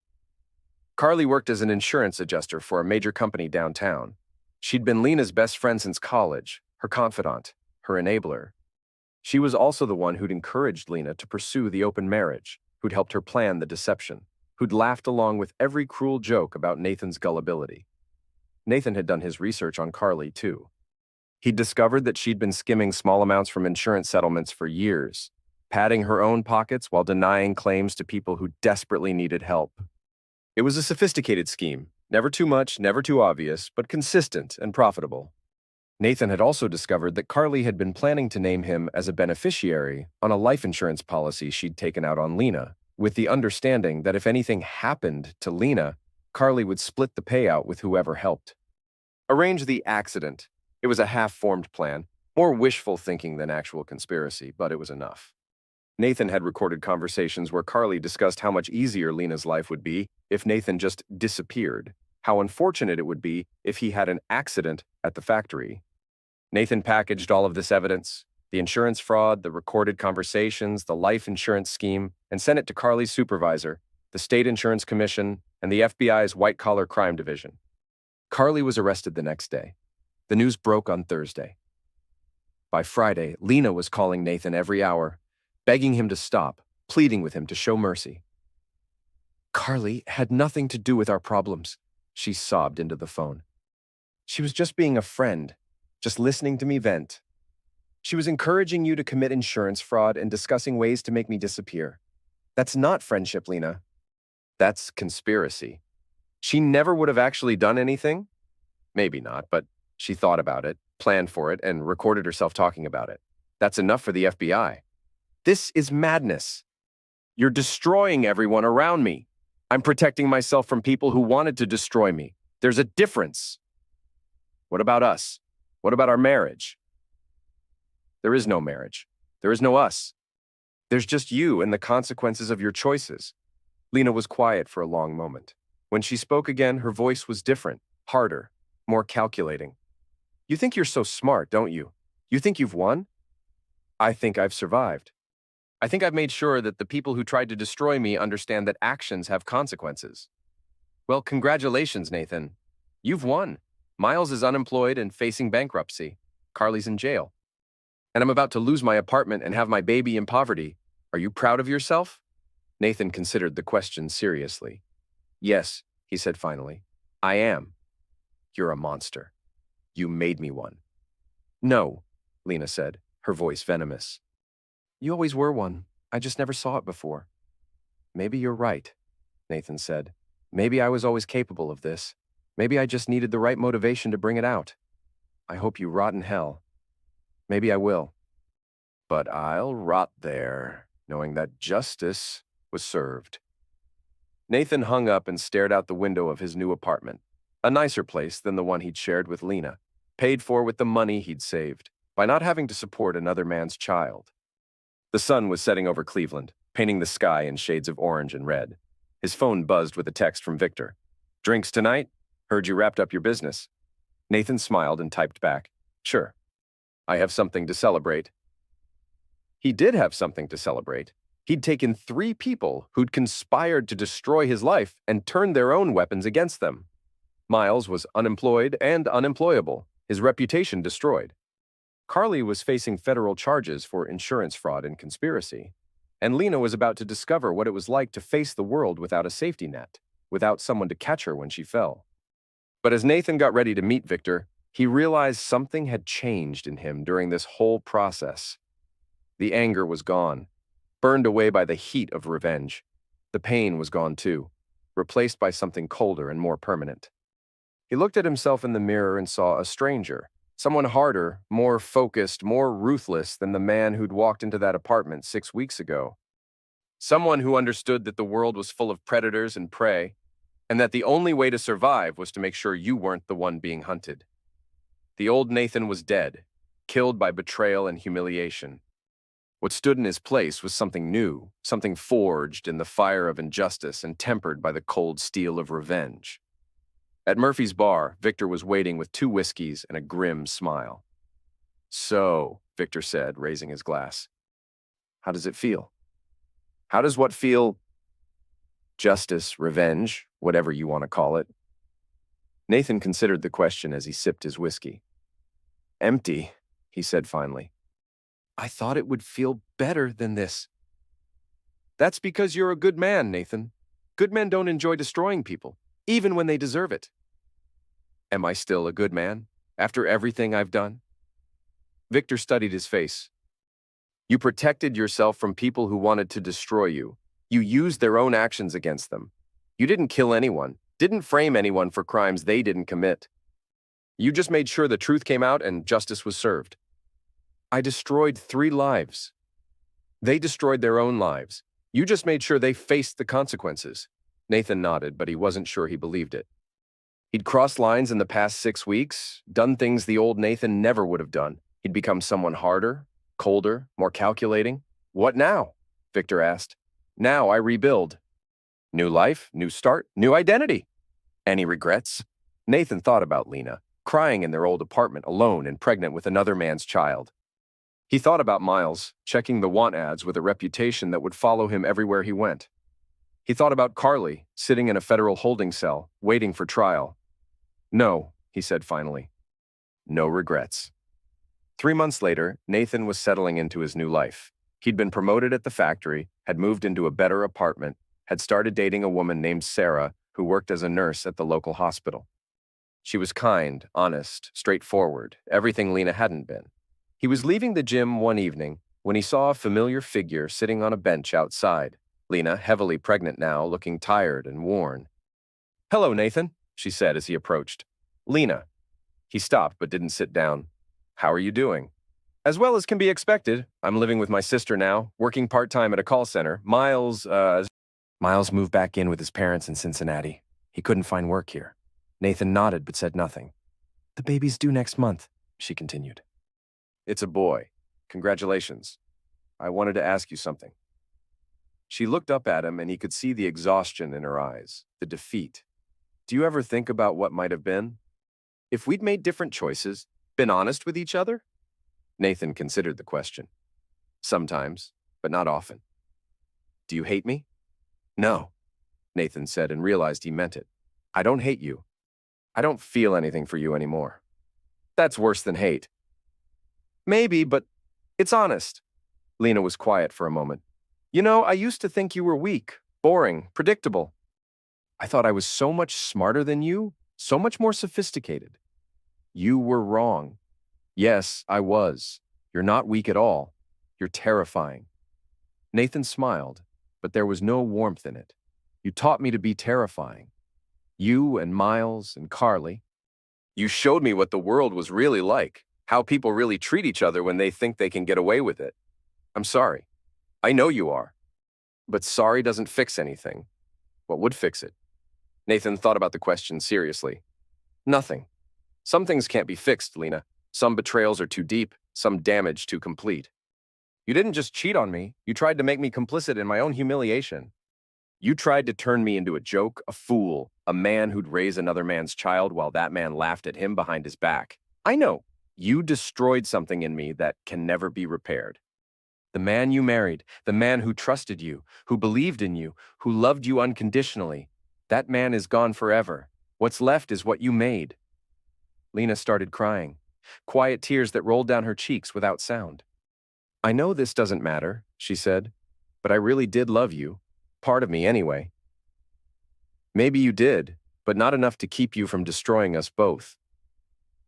Carly worked as an insurance adjuster for a major company downtown. She'd been Lena's best friend since college, her confidant, her enabler. She was also the one who'd encouraged Lena to pursue the open marriage, who'd helped her plan the deception, who'd laughed along with every cruel joke about Nathan's gullibility. Nathan had done his research on Carly, too. He'd discovered that she'd been skimming small amounts from insurance settlements for years, padding her own pockets while denying claims to people who desperately needed help. It was a sophisticated scheme, never too much, never too obvious, but consistent and profitable. Nathan had also discovered that Carly had been planning to name him as a beneficiary on a life insurance policy she'd taken out on Lena, with the understanding that if anything happened to Lena, Carly would split the payout with whoever helped. Arrange the accident. It was a half-formed plan, more wishful thinking than actual conspiracy, but it was enough. Nathan had recorded conversations where Carly discussed how much easier Lena's life would be if Nathan just disappeared, how unfortunate it would be if he had an accident at the factory. Nathan packaged all of this evidence, the insurance fraud, the recorded conversations, the life insurance scheme, and sent it to Carly's supervisor, the State Insurance Commission, and the FBI's white-collar crime division. Carly was arrested the next day. The news broke on Thursday. By Friday, Lena was calling Nathan every hour, begging him to stop, pleading with him to show mercy. Carly had nothing to do with our problems, she sobbed into the phone. She was just being a friend, just listening to me vent. She was encouraging you to commit insurance fraud and discussing ways to make me disappear. That's not friendship, Lena. That's conspiracy. She never would have actually done anything? Maybe not, but she thought about it, planned for it, and recorded herself talking about it. That's enough for the FBI. This is madness. You're destroying everyone around me. I'm protecting myself from people who wanted to destroy me. There's a difference. What about us? What about our marriage? There is no marriage. There is no us. There's just you and the consequences of your choices. Lena was quiet for a long moment. When she spoke again, her voice was different, harder, more calculating. You think you're so smart, don't you? You think you've won? I think I've survived. I think I've made sure that the people who tried to destroy me understand that actions have consequences. Well, congratulations, Nathan. You've won. Miles is unemployed and facing bankruptcy. Carly's in jail. And I'm about to lose my apartment and have my baby in poverty. Are you proud of yourself? Nathan considered the question seriously. Yes, he said finally. I am. You're a monster. You made me one. No, Lena said, her voice venomous. You always were one. I just never saw it before. Maybe you're right, Nathan said. Maybe I was always capable of this. Maybe I just needed the right motivation to bring it out. I hope you rot in hell. Maybe I will. But I'll rot there, knowing that justice was served. Nathan hung up and stared out the window of his new apartment, a nicer place than the one he'd shared with Lena, paid for with the money he'd saved, by not having to support another man's child. The sun was setting over Cleveland, painting the sky in shades of orange and red. His phone buzzed with a text from Victor. Drinks tonight? Heard you wrapped up your business. Nathan smiled and typed back, Sure. I have something to celebrate. He did have something to celebrate. He'd taken 3 people who'd conspired to destroy his life and turned their own weapons against them. Miles was unemployed and unemployable, his reputation destroyed. Carly was facing federal charges for insurance fraud and conspiracy. And Lena was about to discover what it was like to face the world without a safety net, without someone to catch her when she fell. But as Nathan got ready to meet Victor, he realized something had changed in him during this whole process. The anger was gone, burned away by the heat of revenge. The pain was gone too, replaced by something colder and more permanent. He looked at himself in the mirror and saw a stranger, someone harder, more focused, more ruthless than the man who'd walked into that apartment 6 weeks ago. Someone who understood that the world was full of predators and prey, and that the only way to survive was to make sure you weren't the one being hunted. The old Nathan was dead, killed by betrayal and humiliation. What stood in his place was something new, something forged in the fire of injustice and tempered by the cold steel of revenge. At Murphy's bar, Victor was waiting with 2 whiskeys and a grim smile. "So," Victor said, raising his glass, "how does it feel? How does what feel? Justice, revenge, whatever you want to call it?" Nathan considered the question as he sipped his whiskey. "Empty," he said finally. "I thought it would feel better than this." "That's because you're a good man, Nathan. Good men don't enjoy destroying people, even when they deserve it." "Am I still a good man, after everything I've done?" Victor studied his face. "You protected yourself from people who wanted to destroy you. You used their own actions against them. You didn't kill anyone, didn't frame anyone for crimes they didn't commit. You just made sure the truth came out and justice was served." "I destroyed 3 lives. They destroyed their own lives. You just made sure they faced the consequences." Nathan nodded, but he wasn't sure he believed it. He'd crossed lines in the past 6 weeks, done things the old Nathan never would have done. He'd become someone harder, colder, more calculating. "What now?" Victor asked. "Now I rebuild. New life, new start, new identity." "Any regrets?" Nathan thought about Lena, crying in their old apartment alone and pregnant with another man's child. He thought about Miles, checking the want ads with a reputation that would follow him everywhere he went. He thought about Carly, sitting in a federal holding cell, waiting for trial. "No," he said finally. "No regrets." 3 months later, Nathan was settling into his new life. He'd been promoted at the factory, had moved into a better apartment, had started dating a woman named Sarah who worked as a nurse at the local hospital. She was kind, honest, straightforward, everything Lena hadn't been. He was leaving the gym one evening when he saw a familiar figure sitting on a bench outside. Lena, heavily pregnant now, looking tired and worn. "Hello, Nathan," she said as he approached. "Lena." He stopped but didn't sit down. "How are you doing?" "As well as can be expected. I'm living with my sister now, working part-time at a call center. Miles moved back in with his parents in Cincinnati. He couldn't find work here." Nathan nodded but said nothing. "The baby's due next month," she continued. "It's a boy. Congratulations. I wanted to ask you something." She looked up at him and he could see the exhaustion in her eyes, the defeat. "Do you ever think about what might have been? If we'd made different choices, been honest with each other?" Nathan considered the question. "Sometimes, but not often." "Do you hate me?" "No," Nathan said and realized he meant it. "I don't hate you. I don't feel anything for you anymore." "That's worse than hate." "Maybe, but it's honest." Lena was quiet for a moment. "You know, I used to think you were weak, boring, predictable. I thought I was so much smarter than you, so much more sophisticated. You were wrong. Yes, I was. You're not weak at all. You're terrifying." Nathan smiled, but there was no warmth in it. "You taught me to be terrifying. You and Miles and Carly. You showed me what the world was really like, how people really treat each other when they think they can get away with it. I'm sorry. I know you are. But sorry doesn't fix anything. What would fix it?" Nathan thought about the question seriously. "Nothing. Some things can't be fixed, Lena. Some betrayals are too deep, some damage too complete. You didn't just cheat on me, you tried to make me complicit in my own humiliation. You tried to turn me into a joke, a fool, a man who'd raise another man's child while that man laughed at him behind his back. I know. You destroyed something in me that can never be repaired. The man you married, the man who trusted you, who believed in you, who loved you unconditionally, that man is gone forever. What's left is what you made." Lena started crying, quiet tears that rolled down her cheeks without sound. "I know this doesn't matter," she said, "but I really did love you. Part of me anyway." "Maybe you did, but not enough to keep you from destroying us both."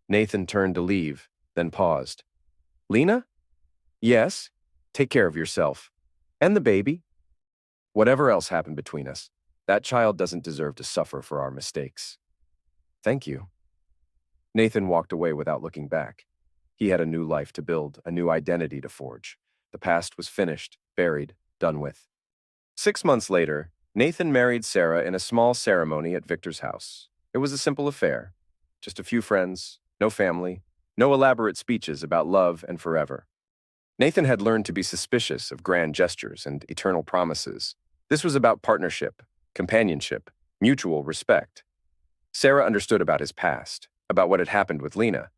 Nathan turned to leave, then paused. "Lena?" "Yes?" Take care of yourself. And the baby. Whatever else happened between us, that child doesn't deserve to suffer for our mistakes. Thank you. Nathan walked away without looking back. He had a new life to build, a new identity to forge. The past was finished, buried, done with. 6 months later, Nathan married Sarah in a small ceremony at Victor's house. It was a simple affair. Just a few friends, no family, no elaborate speeches about love and forever. Nathan had learned to be suspicious of grand gestures and eternal promises. This was about partnership, companionship, mutual respect. Sarah understood about his past, about what had happened with Lena.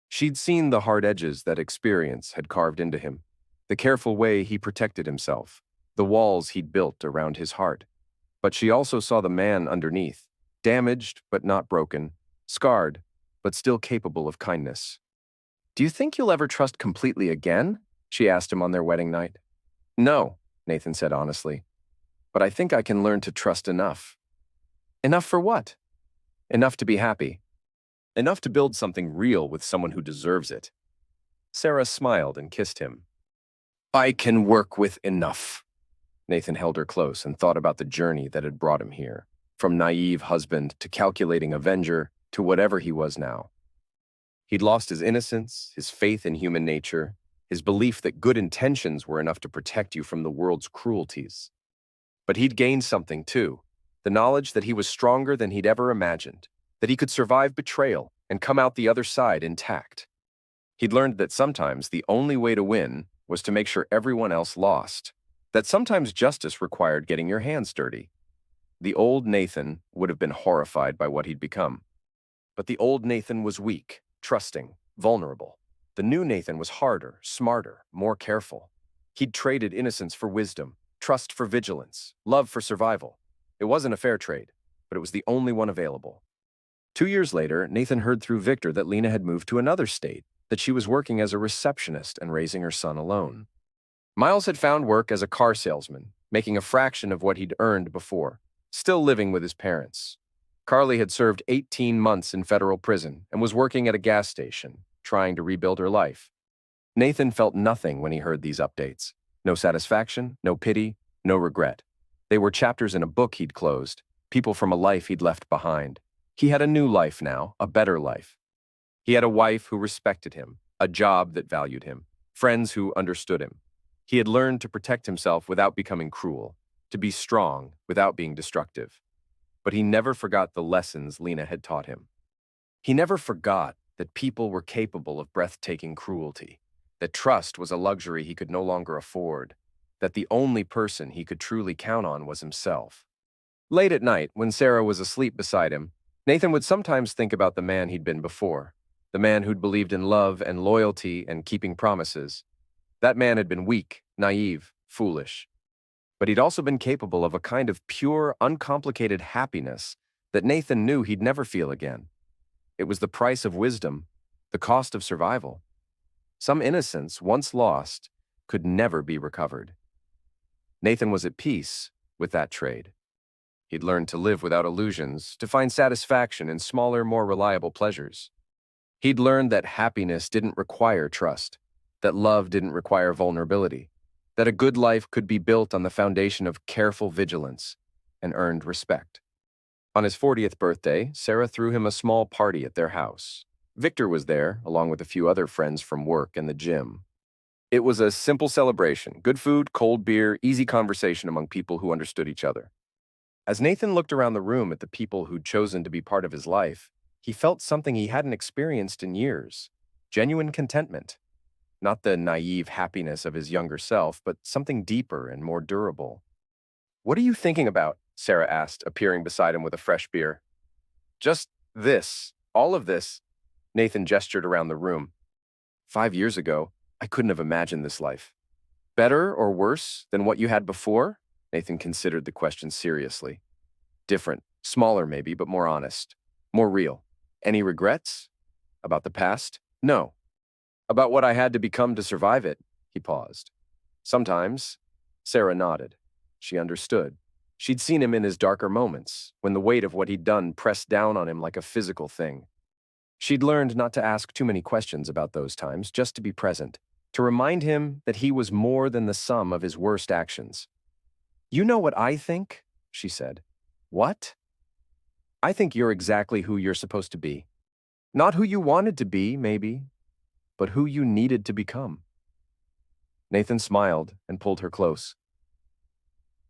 She'd seen the hard edges that experience had carved into him, the careful way he protected himself, the walls he'd built around his heart. But she also saw the man underneath, damaged but not broken, scarred but still capable of kindness. "Do you think you'll ever trust completely again?" she asked him on their wedding night. "No," Nathan said honestly, "but I think I can learn to trust enough." "Enough for what?" "Enough to be happy. Enough to build something real with someone who deserves it." Sarah smiled and kissed him. "I can work with enough." Nathan held her close and thought about the journey that had brought him here, from naive husband to calculating avenger to whatever he was now. He'd lost his innocence, his faith in human nature, his belief that good intentions were enough to protect you from the world's cruelties. But he'd gained something too, the knowledge that he was stronger than he'd ever imagined, that he could survive betrayal and come out the other side intact. He'd learned that sometimes the only way to win was to make sure everyone else lost, that sometimes justice required getting your hands dirty. The old Nathan would have been horrified by what he'd become. But the old Nathan was weak, trusting, vulnerable. The new Nathan was harder, smarter, more careful. He'd traded innocence for wisdom, trust for vigilance, love for survival. It wasn't a fair trade, but it was the only one available. 2 years later, Nathan heard through Victor that Lena had moved to another state, that she was working as a receptionist and raising her son alone. Miles had found work as a car salesman, making a fraction of what he'd earned before, still living with his parents. Carly had served 18 months in federal prison and was working at a gas station, trying to rebuild her life. Nathan felt nothing when he heard these updates. No satisfaction, no pity, no regret. They were chapters in a book he'd closed, people from a life he'd left behind. He had a new life now, a better life. He had a wife who respected him, a job that valued him, friends who understood him. He had learned to protect himself without becoming cruel, to be strong without being destructive. But he never forgot the lessons Lena had taught him. He never forgot that people were capable of breathtaking cruelty, that trust was a luxury he could no longer afford, that the only person he could truly count on was himself. Late at night, when Sarah was asleep beside him, Nathan would sometimes think about the man he'd been before, the man who'd believed in love and loyalty and keeping promises. That man had been weak, naive, foolish. But he'd also been capable of a kind of pure, uncomplicated happiness that Nathan knew he'd never feel again. It was the price of wisdom, the cost of survival. Some innocence, once lost, could never be recovered. Nathan was at peace with that trade. He'd learned to live without illusions, to find satisfaction in smaller, more reliable pleasures. He'd learned that happiness didn't require trust, that love didn't require vulnerability, that a good life could be built on the foundation of careful vigilance and earned respect. On his 40th birthday, Sarah threw him a small party at their house. Victor was there, along with a few other friends from work and the gym. It was a simple celebration, good food, cold beer, easy conversation among people who understood each other. As Nathan looked around the room at the people who'd chosen to be part of his life, he felt something he hadn't experienced in years, genuine contentment. Not the naive happiness of his younger self, but something deeper and more durable. "What are you thinking about?" Sarah asked, appearing beside him with a fresh beer. "Just this, all of this." Nathan gestured around the room. 5 years ago, I couldn't have imagined this life. "Better or worse than what you had before?" Nathan considered the question seriously. "Different, smaller maybe, but more honest, more real. Any regrets? About the past? No. About what I had to become to survive it." He paused. "Sometimes." Sarah nodded. She understood. She'd seen him in his darker moments, when the weight of what he'd done pressed down on him like a physical thing. She'd learned not to ask too many questions about those times, just to be present, to remind him that he was more than the sum of his worst actions. "You know what I think?" she said. "What?" "I think you're exactly who you're supposed to be. Not who you wanted to be, maybe, but who you needed to become." Nathan smiled and pulled her close.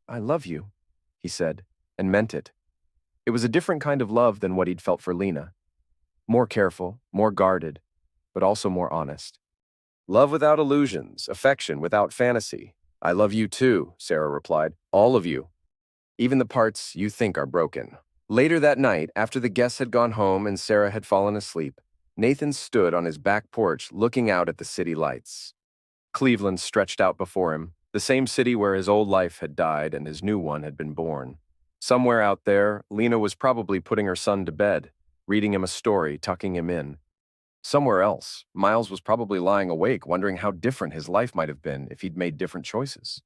"I love you," he said, and meant it. It was a different kind of love than what he'd felt for Lena. More careful, more guarded, but also more honest. Love without illusions, affection without fantasy. "I love you too," Sarah replied. "All of you. Even the parts you think are broken." Later that night, after the guests had gone home and Sarah had fallen asleep, Nathan stood on his back porch looking out at the city lights. Cleveland stretched out before him, the same city where his old life had died and his new one had been born. Somewhere out there, Lena was probably putting her son to bed, reading him a story, tucking him in. Somewhere else, Miles was probably lying awake, wondering how different his life might have been if he'd made different choices.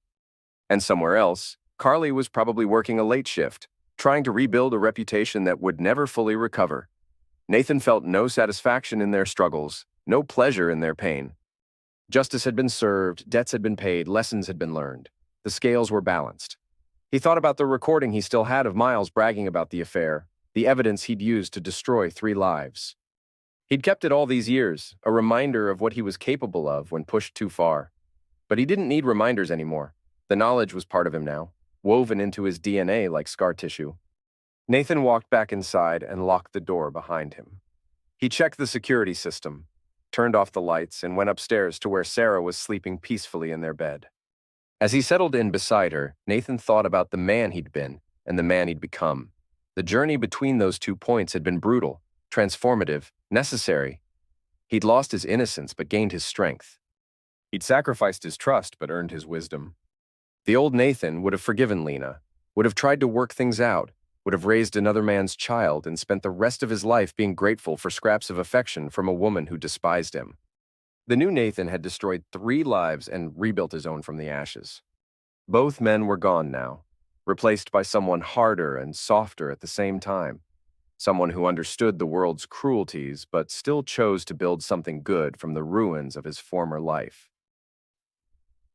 And somewhere else, Carly was probably working a late shift, trying to rebuild a reputation that would never fully recover. Nathan felt no satisfaction in their struggles, no pleasure in their pain. Justice had been served, debts had been paid, lessons had been learned. The scales were balanced. He thought about the recording he still had of Miles bragging about the affair, the evidence he'd used to destroy 3 lives. He'd kept it all these years, a reminder of what he was capable of when pushed too far. But he didn't need reminders anymore. The knowledge was part of him now, woven into his DNA like scar tissue. Nathan walked back inside and locked the door behind him. He checked the security system, turned off the lights, and went upstairs to where Sarah was sleeping peacefully in their bed. As he settled in beside her, Nathan thought about the man he'd been and the man he'd become. The journey between those 2 points had been brutal, transformative, necessary. He'd lost his innocence but gained his strength. He'd sacrificed his trust but earned his wisdom. The old Nathan would have forgiven Lena, would have tried to work things out, would have raised another man's child and spent the rest of his life being grateful for scraps of affection from a woman who despised him. The new Nathan had destroyed 3 lives and rebuilt his own from the ashes. Both men were gone now, replaced by someone harder and softer at the same time. Someone who understood the world's cruelties but still chose to build something good from the ruins of his former life.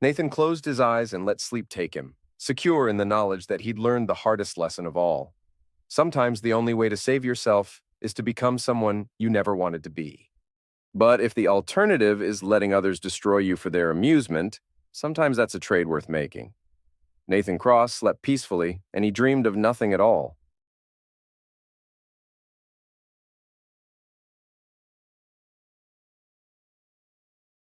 Nathan closed his eyes and let sleep take him, secure in the knowledge that he'd learned the hardest lesson of all. Sometimes the only way to save yourself is to become someone you never wanted to be. But if the alternative is letting others destroy you for their amusement, sometimes that's a trade worth making. Nathan Cross slept peacefully, and he dreamed of nothing at all.